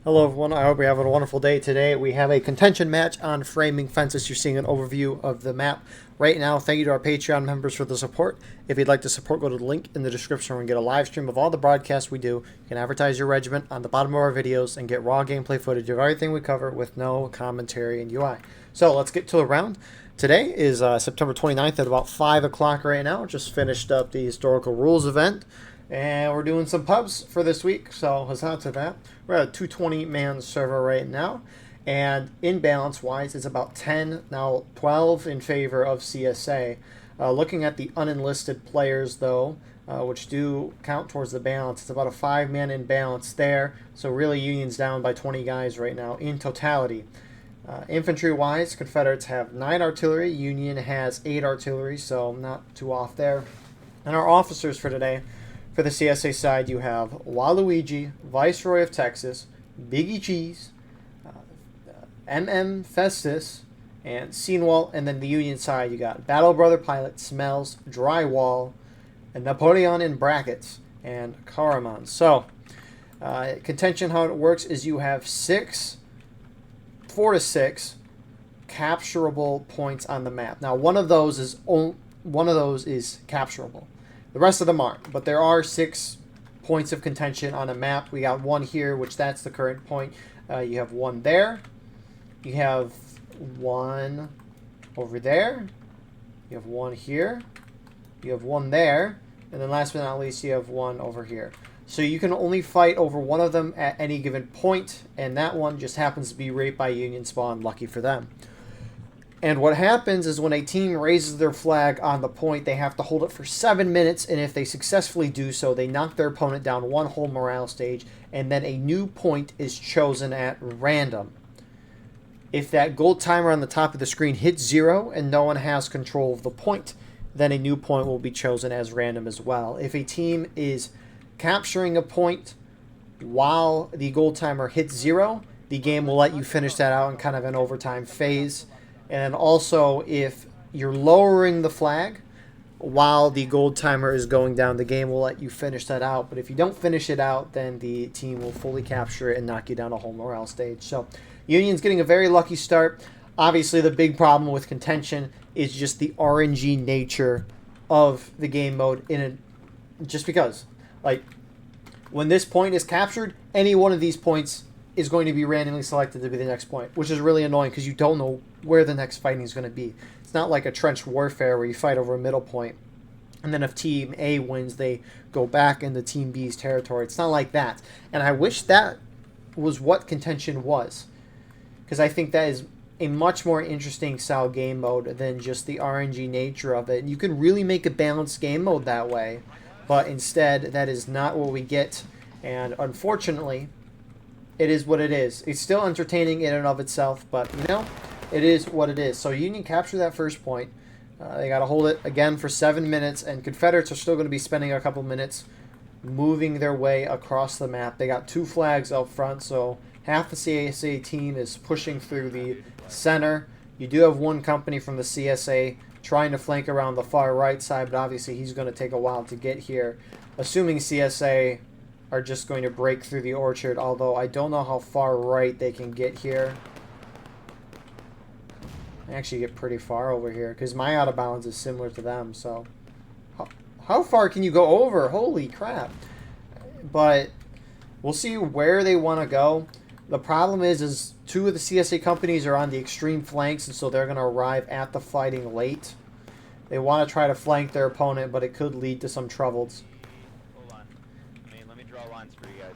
Hello everyone, I hope you're having a wonderful day today. We have a contention match on framing fences. You're seeing an overview of the map right now. Thank you to our Patreon members for the support. If you'd like to support, go to the link in the description where you can get a live stream of all the broadcasts we do. You can advertise your regiment on the bottom of our videos and get raw gameplay footage of everything we cover with no commentary and UI. So let's get to the round. Today is September 29th at about 5 o'clock right now. Just finished up the Historical Rules event. And we're doing some pubs for this week, so huzzah to that. We're at a 220-man server right now, and in balance-wise, it's about 10, now 12 in favor of CSA. Looking at the unenlisted players, though, which do count towards the balance, it's about a 5-man imbalance there, so really Union's down by 20 guys right now in totality. Infantry-wise, Confederates have 9 artillery, Union has 8 artillery, so not too off there. And our officers for today, for the CSA side, you have Waluigi, Viceroy of Texas, Biggie Cheese, MM Festus, and Scenewall. And then the Union side, you got Battle Brother Pilot, Smells, Drywall, and Napoleon in brackets, and Karaman. So, contention, how it works is you have 4 to 6 capturable points on the map. Now, one of those is capturable. The rest of them aren't, but there are 6 points of contention on a map. We got 1 here, which that's the current point. You have 1 there. You have 1 over there. You have 1 here. You have 1 there. And then last but not least, you have 1 over here. So you can only fight over one of them at any given point, and that one just happens to be right by Union spawn. Lucky for them. And what happens is when a team raises their flag on the point, they have to hold it for 7 minutes, and if they successfully do so, they knock their opponent down 1 whole morale stage, and then a new point is chosen at random. If that gold timer on the top of the screen hits 0 and no one has control of the point, then a new point will be chosen as random as well. If a team is capturing a point while the gold timer hits 0, the game will let you finish that out in kind of an overtime phase. And also, if you're lowering the flag while the gold timer is going down, the game will let you finish that out. But if you don't finish it out, then the team will fully capture it and knock you down a whole morale stage. So Union's getting a very lucky start. Obviously, the big problem with contention is just the RNG nature of the game mode. Just because, like, when this point is captured, any one of these points is going to be randomly selected to be the next point, which is really annoying because you don't know where the next fighting is going to be. It's not like a trench warfare where you fight over a middle point, and then if Team A wins, they go back into Team B's territory. It's not like that. And I wish that was what contention was, because I think that is a much more interesting style game mode than just the RNG nature of it. And you can really make a balanced game mode that way, but instead, that is not what we get. And unfortunately, it is what it is. It's still entertaining in and of itself, but, you know, it is what it is. So Union captured that first point. They got to hold it again for 7 minutes, and Confederates are still going to be spending a couple minutes moving their way across the map. They got 2 flags up front, so half the CSA team is pushing through the center. You do have 1 company from the CSA trying to flank around the far right side, but obviously he's going to take a while to get here. Assuming CSA are just going to break through the orchard, although I don't know how far right they can get here. They actually get pretty far over here, because my out of bounds is similar to them, so... How far can you go over? Holy crap. But we'll see where they want to go. The problem is 2 of the CSA companies are on the extreme flanks, and so they're going to arrive at the fighting late. They want to try to flank their opponent, but it could lead to some troubles. For you guys.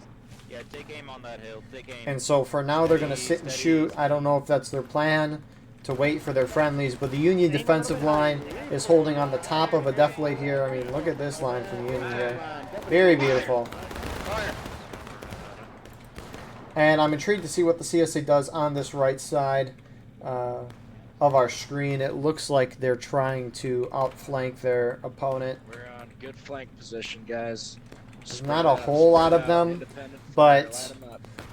Yeah, take aim on that hill. Take aim. And so for now, they're going to sit and shoot. I don't know if that's their plan, to wait for their friendlies, but the Union defensive line is holding on the top of a defilade here. I mean, look at this line from Union here. Very beautiful. And I'm intrigued to see what the CSA does on this right side of our screen. It looks like they're trying to outflank their opponent. We're on good flank position, guys. There's not a whole lot of them, but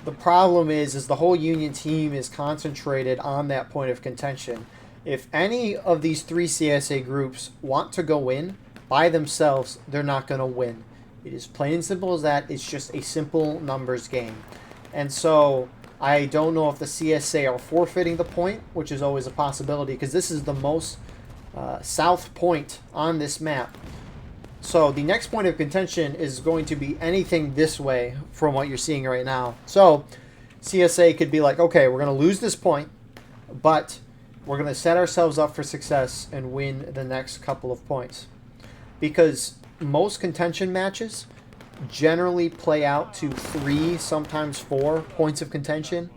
the problem is the whole Union team is concentrated on that point of contention. If any of these 3 CSA groups want to go in by themselves, they're not going to win. It is plain and simple as that. It's just a simple numbers game. And so I don't know if the CSA are forfeiting the point, which is always a possibility, because this is the most south point on this map. So the next point of contention is going to be anything this way from what you're seeing right now. So CSA could be like, okay, we're going to lose this point, but we're going to set ourselves up for success and win the next couple of points. Because most contention matches generally play out to 3, sometimes 4 points of contention.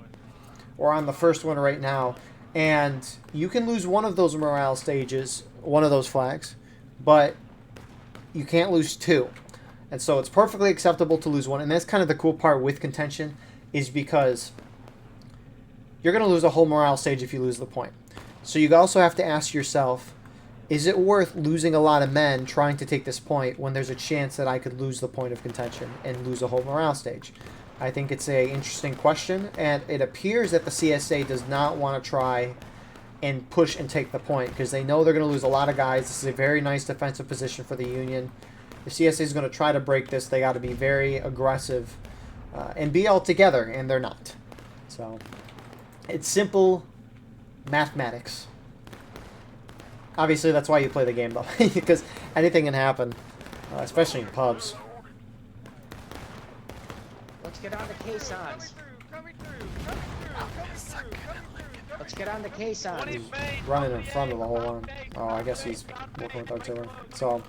Or on the first one right now. And you can lose one of those morale stages, one of those flags, but you can't lose 2. And so it's perfectly acceptable to lose 1. And that's kind of the cool part with contention, is because you're going to lose a whole morale stage if you lose the point. So you also have to ask yourself, is it worth losing a lot of men trying to take this point when there's a chance that I could lose the point of contention and lose a whole morale stage? I think it's an interesting question, and it appears that the CSA does not want to try and push and take the point because they know they're going to lose a lot of guys. This is a very nice defensive position for the Union. If CSA is going to try to break this, they got to be very aggressive and be all together, and they're not. So it's simple mathematics. Obviously, that's why you play the game, though, because anything can happen, especially in pubs. Let's get on the caissons. Let's get on the caissons. Running in front of the whole one. Oh, I guess he's working with artillery. So,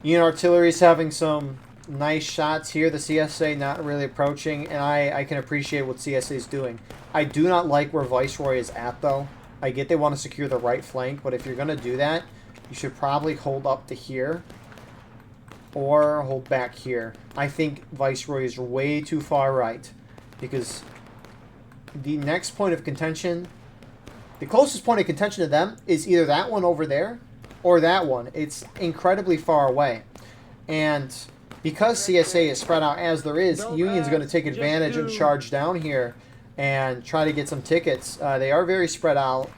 Union artillery's having some nice shots here. The CSA not really approaching, and I can appreciate what CSA is doing. I do not like where Viceroy is at, though. I get they want to secure the right flank, but if you're going to do that, you should probably hold up to here or hold back here. I think Viceroy is way too far right because the next point of contention, the closest point of contention to them is either that one over there or that one. It's incredibly far away. And because CSA is spread out as there is, Union's going to take advantage and charge down here and try to get some tickets. They are very spread out,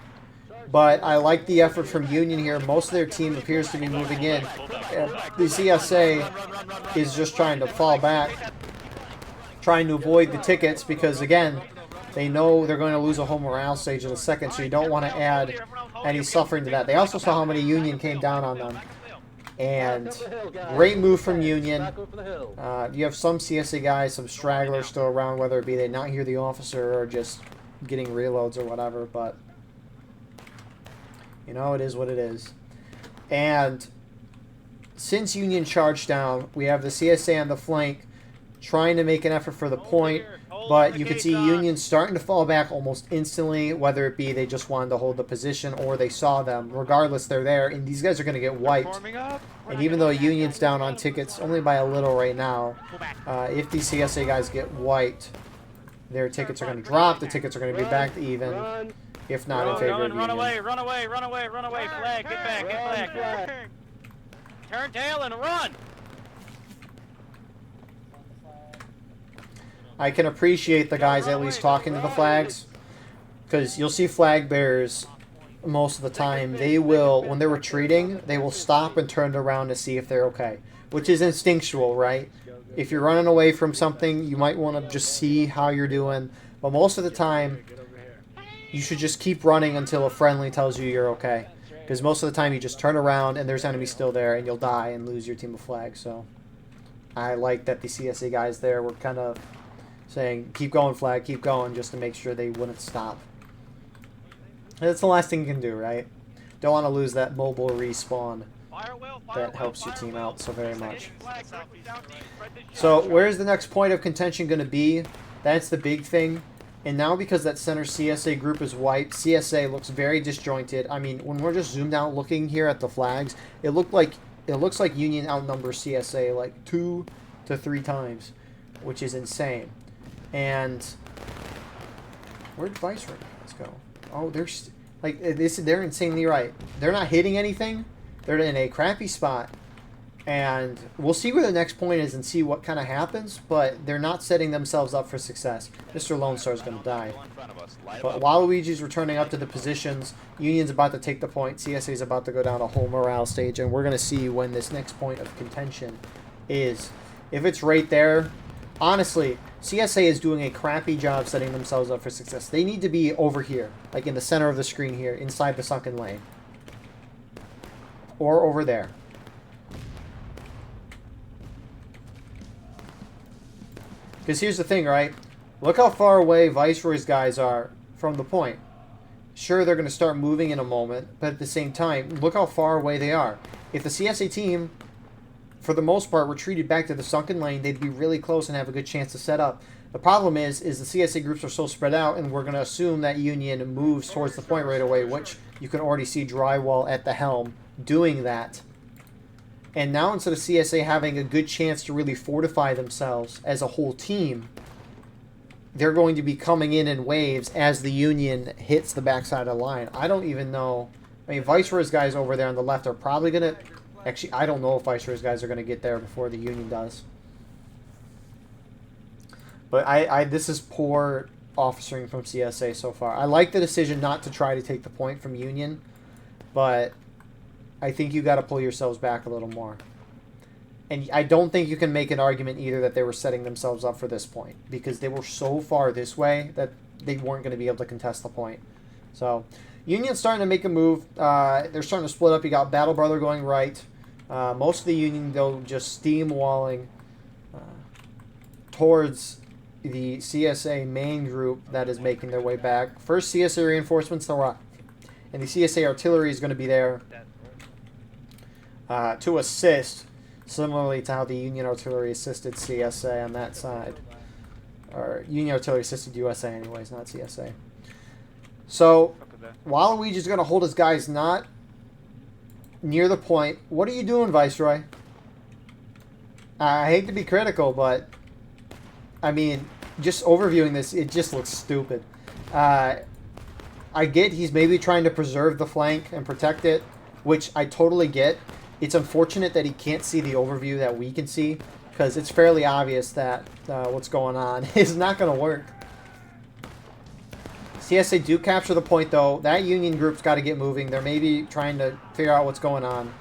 but I like the effort from Union here. Most of their team appears to be moving in. The CSA is just trying to fall back, trying to avoid the tickets because, again, they know they're going to lose a whole morale stage in a second, so you don't want to add any suffering to that. They also saw how many Union came down on them. And great move from Union. You have some CSA guys, some stragglers still around, whether it be they not hear the officer or just getting reloads or whatever. But, you know, it is what it is. And since Union charged down, we have the CSA on the flank trying to make an effort for the point. But you can see Union starting to fall back almost instantly, whether it be they just wanted to hold the position or they saw them. Regardless, they're there, and these guys are going to get wiped. And even though Union's down on tickets only by a little right now, if these CSA guys get wiped, their tickets are going to drop. The tickets are going to be back to even, if not in favor of Union. Run away, run away, run away, run away. Flag, get back, get back. Turn tail and run. I can appreciate the guys at least talking to the flags, because you'll see flag bearers most of the time. They will, when they're retreating, they will stop and turn around to see if they're okay, which is instinctual, right? If you're running away from something, you might want to just see how you're doing, but most of the time, you should just keep running until a friendly tells you you're okay, because most of the time you just turn around and there's enemies still there and you'll die and lose your team of flags. So I like that the CSA guys there were kind of saying, keep going, flag, keep going, just to make sure they wouldn't stop. And that's the last thing you can do, right? Don't want to lose that mobile respawn that helps your team out so very much. So where's the next point of contention going to be? That's the big thing. And now because that center CSA group is wiped, CSA looks very disjointed. I mean, when we're just zoomed out looking here at the flags, it looks like Union outnumbers CSA like 2 to 3 times, which is insane. And where'd Viceroy guys go? Oh, they're insanely right. They're not hitting anything. They're in a crappy spot. And we'll see where the next point is and see what kind of happens, but they're not setting themselves up for success. Mr. Lone Star is going to die. But Waluigi's returning up to the positions. Union's about to take the point. CSA is about to go down a whole morale stage, and we're going to see when this next point of contention is. If it's right there, honestly, CSA is doing a crappy job setting themselves up for success. They need to be over here, like in the center of the screen here, inside the sunken lane. Or over there. Because here's the thing, right? Look how far away Viceroy's guys are from the point. Sure, they're going to start moving in a moment, but at the same time, look how far away they are. If the CSA team, for the most part, retreated back to the sunken lane, they'd be really close and have a good chance to set up. The problem is the CSA groups are so spread out, and we're going to assume that Union moves towards the point right away, which you can already see Drywall at the helm doing that. And now instead of CSA having a good chance to really fortify themselves as a whole team, they're going to be coming in waves as the Union hits the backside of the line. I don't even know. I mean, Viceroy's guys over there on the left are probably going to... Actually, I don't know if Viceroy's guys are going to get there before the Union does. But this is poor officering from CSA so far. I like the decision not to try to take the point from Union, but I think you got to pull yourselves back a little more. And I don't think you can make an argument either that they were setting themselves up for this point, because they were so far this way that they weren't going to be able to contest the point. So, Union's starting to make a move. They're starting to split up. You got Battle Brother going right. Most of the Union, though, just steam walling towards the CSA main group that is making their way back. First CSA reinforcements arrive, and the CSA artillery is going to be there to assist, similarly to how the Union artillery assisted CSA on that side. Or Union artillery assisted USA anyways, not CSA. So, Waluigi's going to hold his guys not near the point. What are you doing, Viceroy? I hate to be critical, but I mean, just overviewing this, it just looks stupid. I get he's maybe trying to preserve the flank and protect it, which I totally get. It's unfortunate that he can't see the overview that we can see, because it's fairly obvious that what's going on is not going to work. CSA do capture the point, though. That Union group's got to get moving. They're maybe trying to figure out what's going on.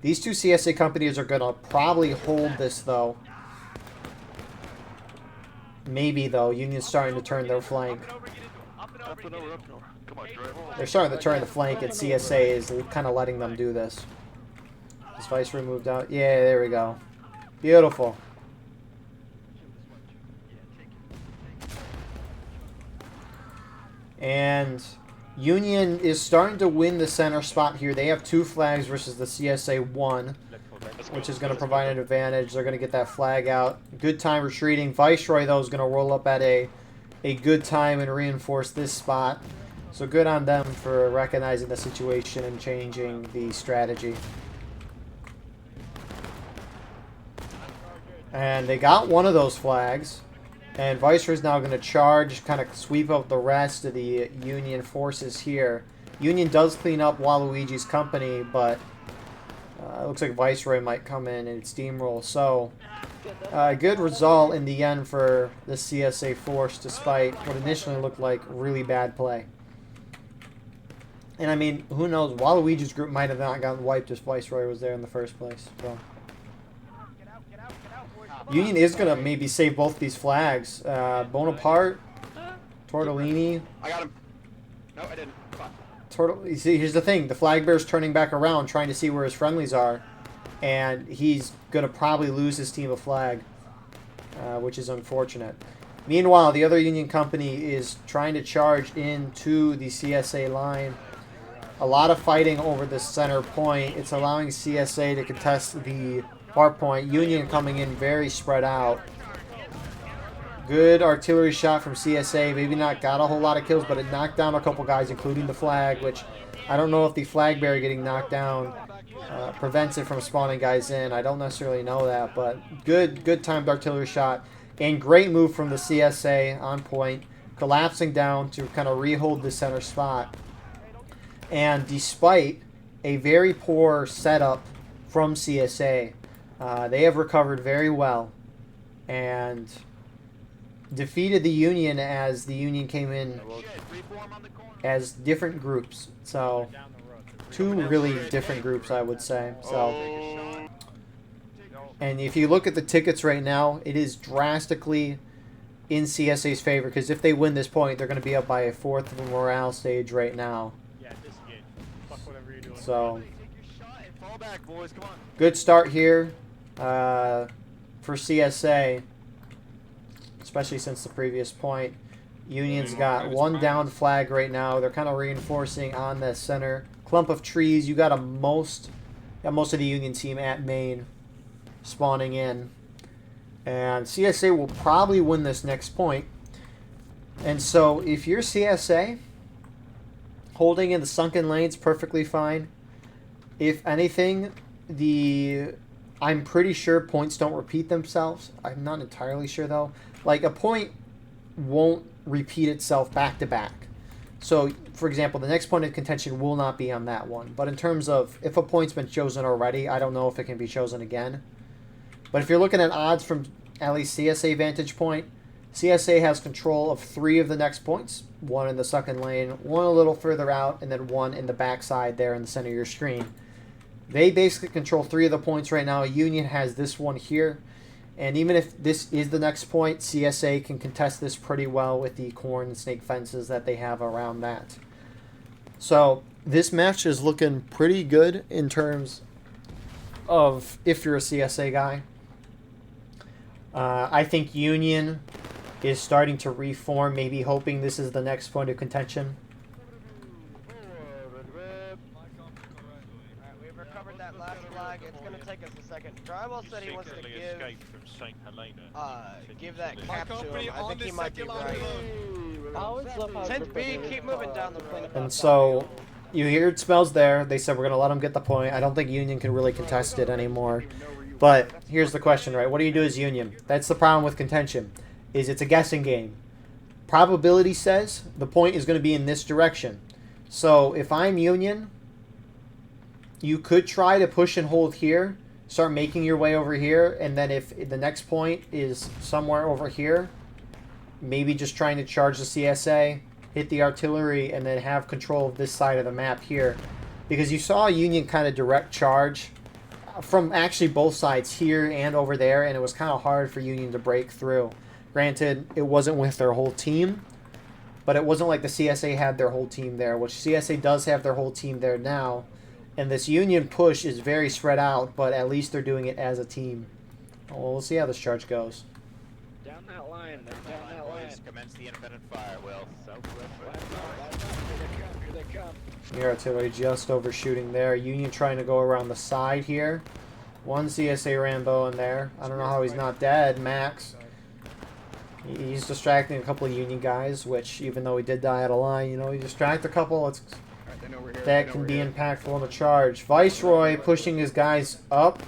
These two CSA companies are going to probably hold this, though. Maybe, though. Union's starting to turn their flank. They're starting to turn the flank, and CSA is kind of letting them do this. This Viceroy moved out. Yeah, there we go. Beautiful. And Union is starting to win the center spot here. They have 2 flags versus the CSA 1, which is going to provide an advantage. They're going to get that flag out. Good time retreating. Viceroy, though, is going to roll up at a good time and reinforce this spot. So good on them for recognizing the situation and changing the strategy. And they got one of those flags. And Viceroy's now going to charge, kind of sweep out the rest of the Union forces here. Union does clean up Waluigi's company, but it looks like Viceroy might come in and steamroll. So, a good result in the end for the CSA force, despite what initially looked like really bad play. And I mean, who knows? Waluigi's group might have not gotten wiped if Viceroy was there in the first place. So. Union is going to maybe save both these flags. Bonaparte, Tortellini. I got him. No, I didn't. You see, here's the thing. The flag bearer's turning back around, trying to see where his friendlies are. And he's going to probably lose his team of flag, which is unfortunate. Meanwhile, the other Union company is trying to charge into the CSA line. A lot of fighting over the center point. It's allowing CSA to contest the bar point. Union coming in very spread out. Good artillery shot from CSA. Maybe not got a whole lot of kills, but it knocked down a couple guys, including the flag, which I don't know if the flag bearer getting knocked down prevents it from spawning guys in. I don't necessarily know that, but good timed artillery shot. And great move from the CSA on point, collapsing down to kind of rehold the center spot. And despite a very poor setup from CSA, they have recovered very well and defeated the Union as the Union came in as different groups. So, 2 really different groups, I would say. So, And if you look at the tickets right now, it is drastically in CSA's favor, because if they win this point, they're going to be up by a fourth of a morale stage right now. Yeah, disengage. Fuck whatever you're doing. So, Fall back, boys. Come on. good start here for CSA, especially since the previous point. Union's got one down flag right now. They're kind of reinforcing on the center clump of trees. You got most of the Union team at main spawning in. And CSA will probably win this next point. And so if you're CSA, holding in the sunken lane's perfectly fine. If anything, I'm pretty sure points don't repeat themselves. I'm not entirely sure though. Like, a point won't repeat itself back to back. So, for example, the next point of contention will not be on that one. But in terms of if a point's been chosen already, I don't know if it can be chosen again. But if you're looking at odds from at least CSA vantage point, CSA has control of 3 of the next points. 1 in the second lane, 1 a little further out, and then 1 in the backside there in the center of your screen. They basically control 3 of the points right now. Union has this one here. And even if this is the next point, CSA can contest this pretty well with the corn and snake fences that they have around that. So this match is looking pretty good in terms of if you're a CSA guy. I think Union is starting to reform, maybe hoping this is the next point of contention. We've recovered that last flag. It's going to take us a second. Drywall said he wants to give that cap to him. I think he might be right. Always love how 10th B, keep moving down the road. And so you hear it smells there. They said we're going to let them get the point. I don't think Union can really contest it anymore. But here's the question, right? What do you do as Union? That's the problem with contention, is it's a guessing game. Probability says the point is going to be in this direction. So if I'm Union, you could try to push and hold here, start making your way over here, and then if the next point is somewhere over here, maybe just trying to charge the CSA, hit the artillery, and then have control of this side of the map here. Because you saw Union kind of direct charge from actually both sides here and over there, and it was kind of hard for Union to break through. Granted, it wasn't with their whole team, but it wasn't like the CSA had their whole team there, which CSA does have their whole team there now. And this Union push is very spread out, but at least they're doing it as a team. Well, we'll see how this charge goes. Down that line, down that line. Commence the independent fire, Will. Here they come. Your artillery just overshooting there. Union trying to go around the side here. One CSA Rambo in there. I don't know how he's not dead. Max. He's distracting a couple of Union guys, which even though he did die out of line, you know, he distracted a couple. That can be impactful in the charge. Viceroy pushing his guys up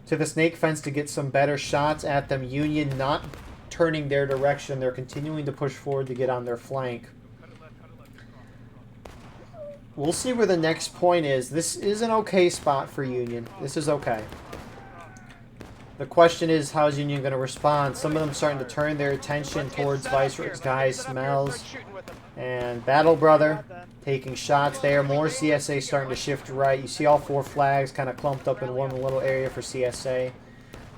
to the snake fence to get some better shots at them. Union not turning their direction. They're continuing to push forward to get on their flank. We'll see where the next point is. This is an okay spot for Union. This is okay. The question is, how is Union going to respond? Some of them starting to turn their attention towards Viceroy's guys, Smells, and Battle Brother taking shots there. More CSA starting to shift right. You see all 4 flags kind of clumped up in one little area for CSA.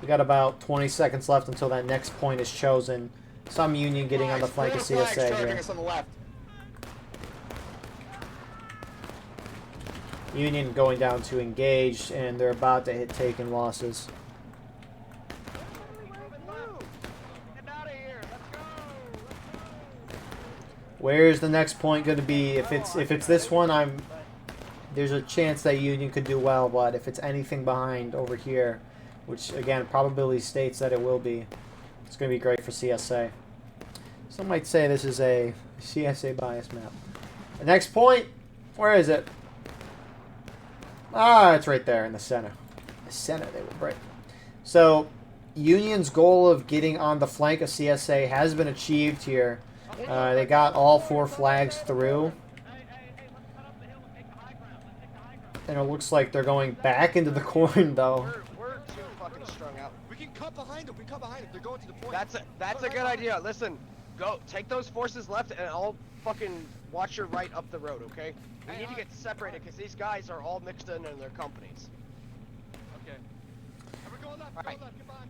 We got about 20 seconds left until that next point is chosen. Some Union getting on the flank of CSA here. Union going down to engage, and they're about to hit taken losses. Where's the next point going to be? If it's this one, there's a chance that Union could do well, but if it's anything behind over here, which again probability states that it will be, it's going to be great for CSA. Some might say this is a CSA bias map. The next point, where is it? Ah, it's right there in the center. The center, they will break. So, Union's goal of getting on the flank of CSA has been achieved here. They got all 4 flags through. And it looks like they're going back into the corn, though. We're too fucking strung out. We can cut behind them. We cut behind them. They're going to the point. That's a good idea. Listen, go take those forces left, and I'll fucking watch your right up the road, okay? We need to get separated because these guys are all mixed in their companies. Okay. And we're going left. Alright.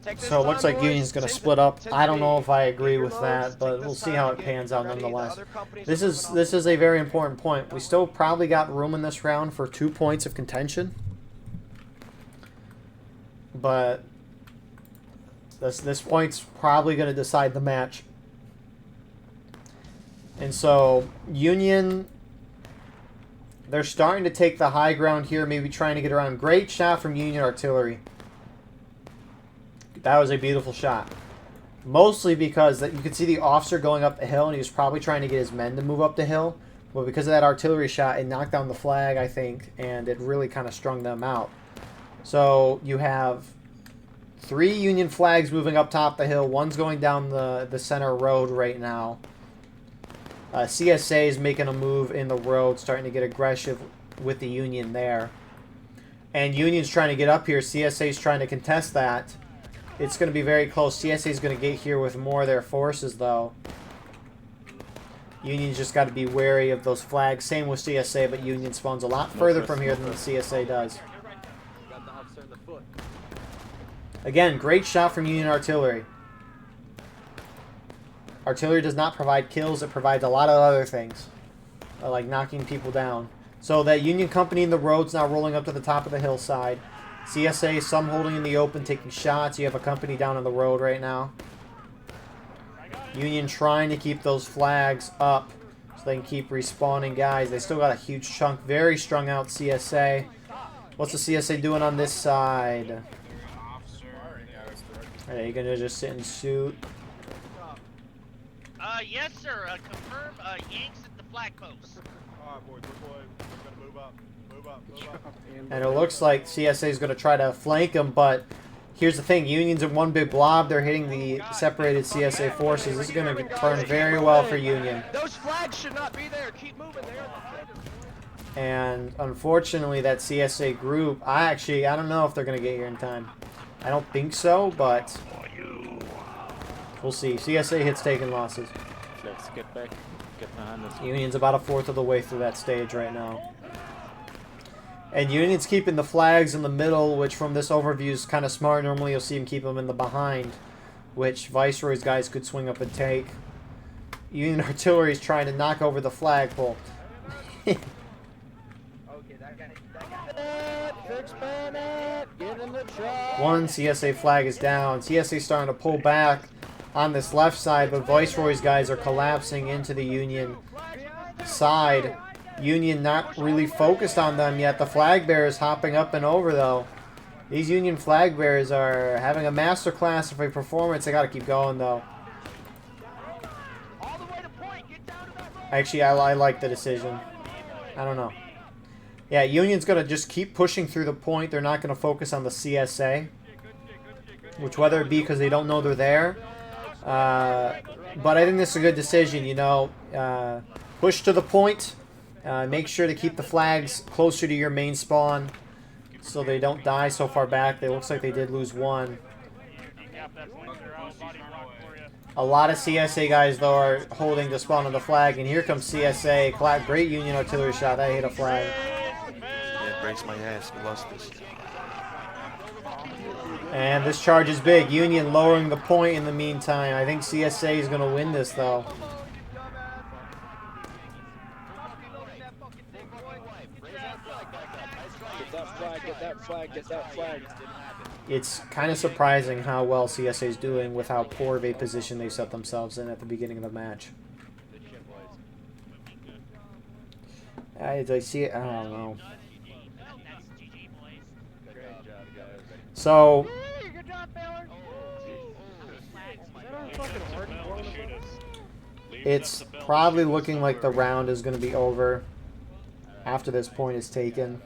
Take this So it looks time, like boys. Union's going to Since split up. since I don't know the if I agree gear with loads, that, take but this we'll see time how to it get pans out ready. The nonetheless. other companies This are is moving this is a very important point. We still probably got room in this round for 2 points of contention, but this point's probably going to decide the match. And so Union, they're starting to take the high ground here, maybe trying to get around. Great shot from Union Artillery. That was a beautiful shot. Mostly because that you could see the officer going up the hill, and he was probably trying to get his men to move up the hill. But because of that artillery shot, it knocked down the flag, I think, and it really kind of strung them out. So you have 3 Union flags moving up top the hill. One's going down the center road right now. CSA is making a move in the road, starting to get aggressive with the Union there. And Union's trying to get up here. CSA's trying to contest that. It's going to be very close. CSA's going to get here with more of their forces, though. Union's just got to be wary of those flags. Same with CSA, but Union spawns a lot further from here than the CSA does. Again, great shot from Union Artillery. Artillery does not provide kills. It provides a lot of other things, like knocking people down. So that Union company in the road's now rolling up to the top of the hillside. CSA, some holding in the open, taking shots. You have a company down on the road right now. Union trying to keep those flags up so they can keep respawning guys. They still got a huge chunk. Very strung out CSA. What's the CSA doing on this side? Are you going to just sit and shoot? Yes, sir. Confirm. Yanks at the flag post. Alright, boys, we're gonna move up. Move up, move up. And it looks like CSA is going to try to flank them, but here's the thing. Union's in one big blob. They're hitting the separated CSA forces. This is going to turn very well for Union. Those flags should not be there. Keep moving there. And unfortunately, that CSA group, I don't know if they're going to get here in time. I don't think so, but we'll see. CSA hits taking losses. Let's get back. Get behind us. Union's about a fourth of the way through that stage right now. And Union's keeping the flags in the middle, which from this overview is kind of smart. Normally you'll see him keep them in the behind, which Viceroy's guys could swing up and take. Union Artillery is trying to knock over the flagpole. One CSA flag is down. CSA starting to pull back on this left side, but Viceroy's guys are collapsing into the Union side. Union not really focused on them yet. The flag bearers hopping up and over, though. These Union flag bearers are having a masterclass of a performance. They got to keep going, though. Actually, I like the decision. I don't know. Yeah, Union's going to just keep pushing through the point. They're not going to focus on the CSA. Which, whether it be because they don't know they're there. But I think this is a good decision, you know. Push to the point. Make sure to keep the flags closer to your main spawn so they don't die so far back. It looks like they did lose one. A lot of CSA guys, though, are holding the spawn of the flag. And here comes CSA. Great Union artillery shot. That hit a flag. Yeah, it breaks my ass. We lost this. And this charge is big. Union lowering the point in the meantime. I think CSA is going to win this, though. Get that flag, get that flag, get that flag. It's kind of surprising how well CSA is doing with how poor of a position they set themselves in at the beginning of the match. I see it. I don't know. So it's probably looking like the round is going to be over after this point is taken.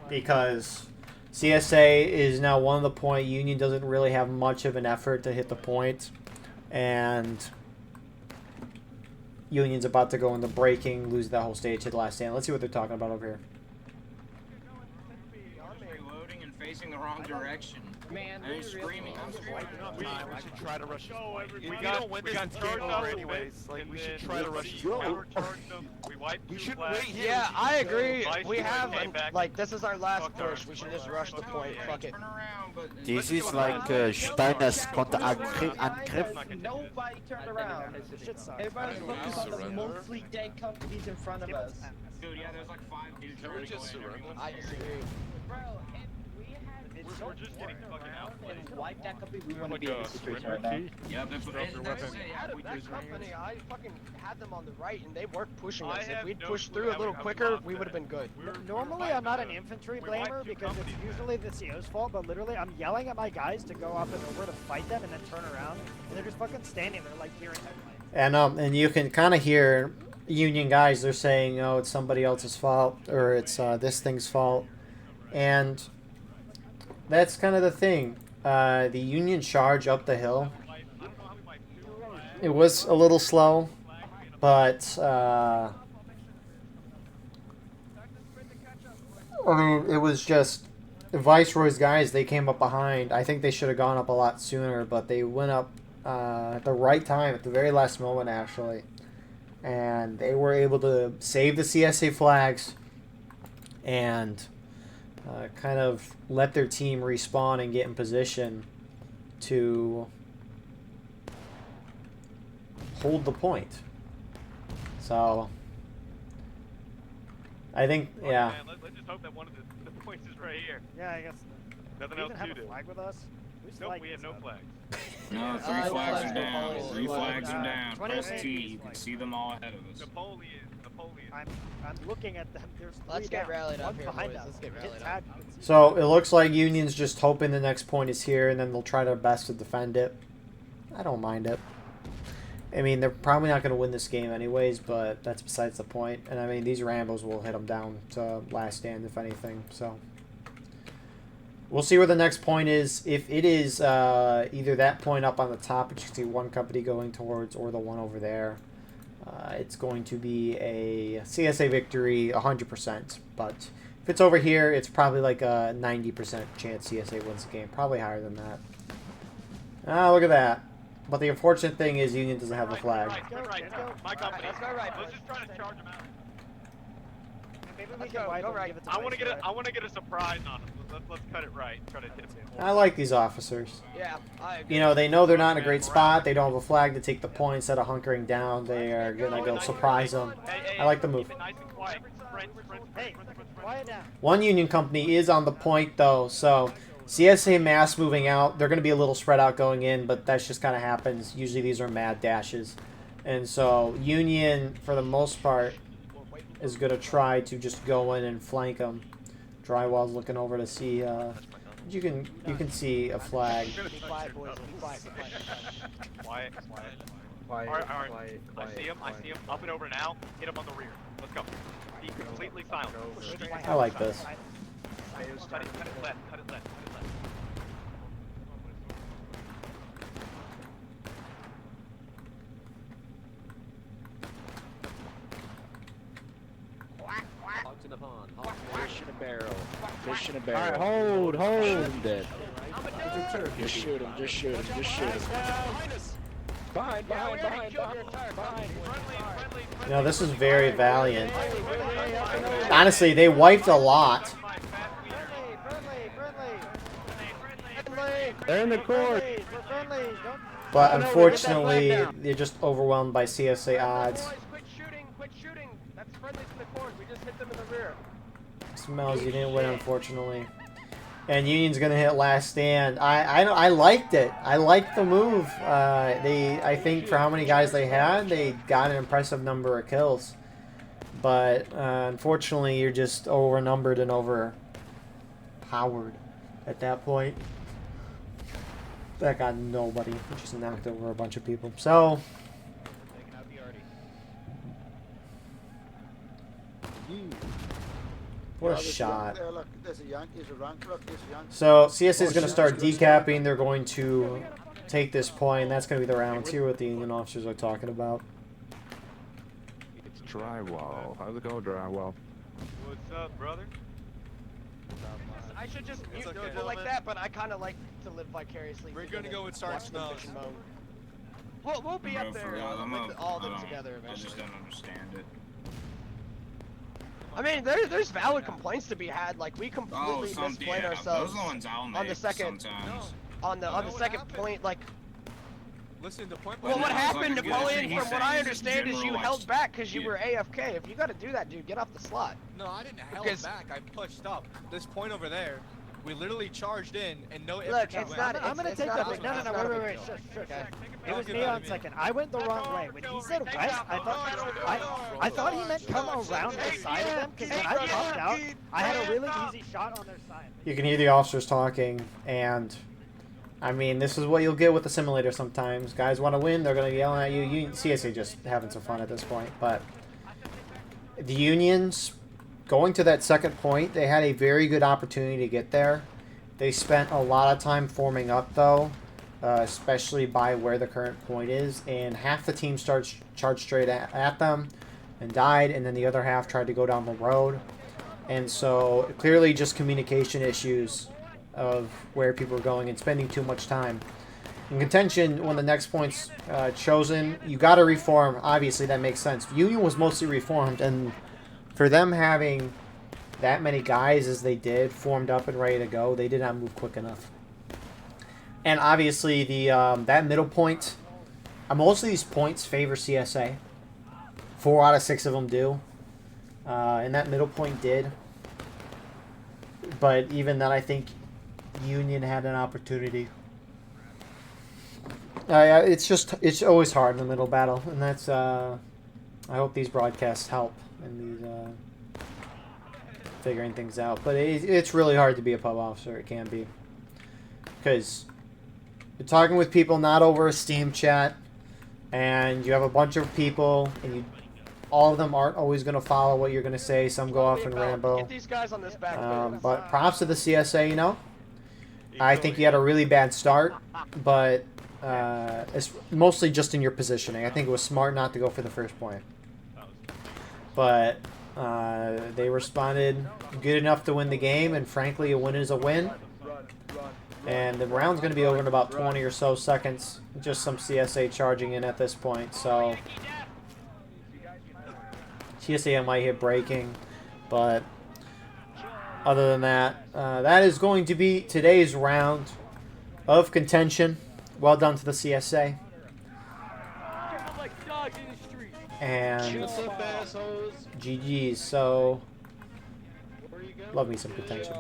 Because CSA is now one of the point. Union doesn't really have much of an effort to hit the point. And Union's about to go into breaking, lose that whole stage, hit the last stand. Let's see what they're talking about over here. facing the wrong direction. Man, I was screaming. I'm screaming. We should try to rush. We don't win this game over anyways. Like we should try to rush. Countercharge them. We wipe. We shouldn't wait here. Yeah, I agree. Vice We Lord have, came back. like, this is our last Fucked push. our- We should just rush the point. Fuck it. Turn around, but This is like Steiners Konterangriff. Nobody turned around. Everybody's focused on the mostly dead companies in front of us. dude, yeah, there's like 5 dudes. Can we just surrender? I disagree. Bro, if we had We're just getting fucking out. and wiped that company, we wouldn't Like be in a this situation surrender right now. key. Yeah, but that's it. Yeah, Out we of that just company, I fucking had them on the right, and they weren't pushing I us. If have we'd no pushed clue through a how little we quicker, lost we would have that. been good. Normally, I'm not an infantry blamer because it's usually the CO's fault, but literally, I'm yelling at my guys to go up and over to fight them and then turn around, and they're just fucking standing there like deer in headlights. And you can kind of hear Union guys. They're saying, "Oh, it's somebody else's fault," or "It's this thing's fault," and that's kind of the thing. The Union charge up the hill. It was a little slow, but I mean, it was just Viceroy's guys. They came up behind. I think they should have gone up a lot sooner, but they went up at the right time, at the very last moment, actually. And they were able to save the CSA flags and kind of let their team respawn and get in position to hold the point. So, I think, yeah. Man, let's just hope that one of the points is right here. Yeah, I guess. Nothing We else even to have do. a flag with us. Who's Nope, flag we have this no up? flags. No, 3 Uh, flags flags are down. are 3 flags are down. 20 Press seconds. T. You can see them all ahead of us. Napoleon. I'm looking at them. There's 3 Let's get down. rallied up One's here, behind boys. us. Let's get Hit rallied up. tab, you can see So it looks like Union's just hoping the next point is here, and then they'll try their best to defend it. I don't mind it. I mean, they're probably not going to win this game anyways, but that's besides the point. And I mean, these Rambos will hit them down to last stand, if anything. So we'll see where the next point is. If it is either that point up on the top, which you can see one company going towards, or the one over there, it's going to be a CSA victory 100%. But if it's over here, it's probably like a 90% chance CSA wins the game. Probably higher than that. Ah, look at that. But the unfortunate thing is Union doesn't have a flag. Right. My company. Let's go right, Let's boys. just try to charge them out. Maybe we Let's can go, wipe go them and right. give it to I want to get Viceroy. I want to get a surprise on them. Let's cut it right. Try to hit them. I like these officers. Yeah, I agree. You know, they know they're not in a great spot. They don't have a flag to take the point. Instead of hunkering down, they are going to go surprise them. I like the move. Keep it nice and quiet. Hey, quiet down. One Union company is on the point, though, so CSA mass moving out. They're going to be a little spread out going in, but that's just kind of happens. Usually these are mad dashes. And so Union, for the most part, is going to try to just go in and flank them. Drywall's looking over to see... you can see a flag. Be quiet, boys. Be quiet. Be quiet. Be quiet. Quiet. All right. I see him. Up and over now. Hit him on the rear. Let's go. Be completely silent. I like this. Cut it left. Cut it left. Cut it left. Hogs in the pond. Fish in a barrel. Fish in a Alright, barrel. hold. I'm dead. Just shoot him. Just shoot him. Just shoot him. Behind. You know, this is very valiant. Honestly, they wiped a lot. Friendly. They're in the court. We're friendly. Don't... But Oh, no, we hit that unfortunately, flag now. they're just overwhelmed by CSA odds. Boys, quit shooting. Quit shooting. That's friendlies in the court. We just hit them in the rear. Smells, you didn't win, unfortunately. And Union's gonna hit last stand. I liked it. I liked the move. I think for how many guys they had, they got an impressive number of kills. But unfortunately, you're just overnumbered and overpowered at that point. That got nobody. It just knocked over a bunch of people. So. What a shot. So CSA is going to start decapping. They're going to take this point. That's going to be the round 2 what the Union officers are talking about. It's drywall. How's it go, drywall? What's up, brother? I I should just mute okay. people like that, but I kind of like to live vicariously. We're through gonna them go and with Sarge watch them Smells. bitch and moan. We'll be Bro, up for there real, with all of them together I eventually. just don't understand it. I mean, there's valid complaints to be had. Like we completely misplayed ourselves Those are the ones I'll make on the second, sometimes. on the second point. Like, Listen, the point. well, what no, happened, like, Napoleon? he's From what saying I is understand, is you general, held like, back because you yeah. were AFK. If you got to do that, dude, get off the slot. No, I didn't held Because- back. I pushed up. This point over there, we literally charged in and no. Look, it's not. I'm gonna it's take not that. a big- No, it's no, not a wait, big wait, deal. shush, shush, Okay. shush. It was me on second. I went the wrong way. When he said west, I thought he meant come around the side of them, because when I popped out, I had a really easy shot on their side. You can hear the officers talking, and I mean, this is what you'll get with the simulator sometimes. Guys want to win, they're going to be yelling at you. CSA just having some fun at this point, but the Unions, going to that second point, they had a very good opportunity to get there. They spent a lot of time forming up, though, especially by where the current point is, and half the team charged straight at them and died, and then the other half tried to go down the road. And so, clearly just communication issues of where people are going and spending too much time. In contention, when the next point's chosen, you got to reform. Obviously, that makes sense. Union was mostly reformed, and for them having that many guys as they did, formed up and ready to go, they did not move quick enough. And obviously, the that middle point, most of these points favor CSA. 4 out of 6 of them do. And that middle point did. But even then, I think Union had an opportunity. It's always hard in the middle battle, and that's I hope these broadcasts help in these figuring things out. But it's really hard to be a pub officer. It can be, because you're talking with people not over a Steam chat, and you have a bunch of people, and all of them aren't always going to follow what you're going to say. Some go off and ramble. Get these guys on this back. But props to the CSA, you know. I think you had a really bad start, but it's mostly just in your positioning. I think it was smart not to go for the first point. But they responded good enough to win the game, and frankly, a win is a win. And the round's going to be over in about 20 or so seconds. Just some CSA charging in at this point, so CSA might hit braking, but other than that, that is going to be today's round of contention. Well done to the CSA. And GG's. So, love me some contention.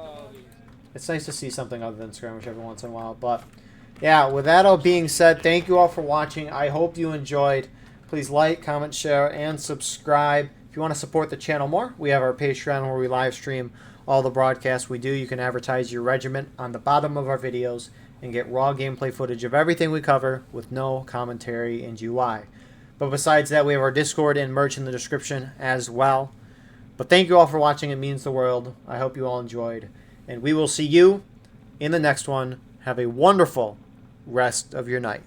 It's nice to see something other than skirmish every once in a while. But, yeah, with that all being said, thank you all for watching. I hope you enjoyed. Please like, comment, share, and subscribe. If you want to support the channel more, we have our Patreon where we live stream all the broadcasts we do. You can advertise your regiment on the bottom of our videos and get raw gameplay footage of everything we cover with no commentary and UI. But besides that, we have our Discord and merch in the description as well. But thank you all for watching. It means the world. I hope you all enjoyed. And we will see you in the next one. Have a wonderful rest of your night.